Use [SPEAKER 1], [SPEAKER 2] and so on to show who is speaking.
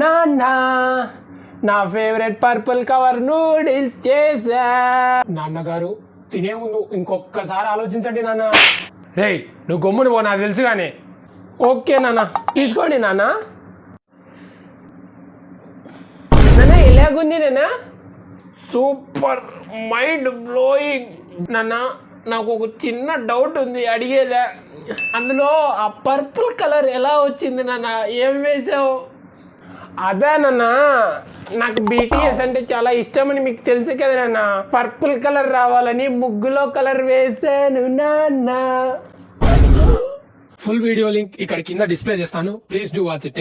[SPEAKER 1] నాన్నా నా favourite purple cover noodles చేసా. నాన్నగారు తినే ముందు ఇంకొకసారి ఆలోచించండి నాన్న. రేయ్ నువ్వు గమ్ముని పో, నాకు తెలుసు కానీ. ఓకే నాన్న, తీసుకోండి నాన్న. నాన్న ఎలాగుంది నాన్న? Super, mind blowing. నాన్న నాకు ఒక చిన్న డౌట్ ఉంది, అడిగేదా? అందులో ఆ పర్పుల్ కలర్ ఎలా వచ్చింది నాన్న? ఏం వేసావు? అదేనన్నా, నాకు బీటీఎస్ అంటే చాలా ఇష్టం అని మీకు తెలుసు కదా నాన్న. పర్పుల్ కలర్ రావాలని ముగ్గులో కలర్ వేసాను నాన్న. ఫుల్ వీడియో లింక్ ఇక్కడ కింద డిస్ప్లే చేస్తాను, ప్లీజ్ డూ వాచ్ ఇట్.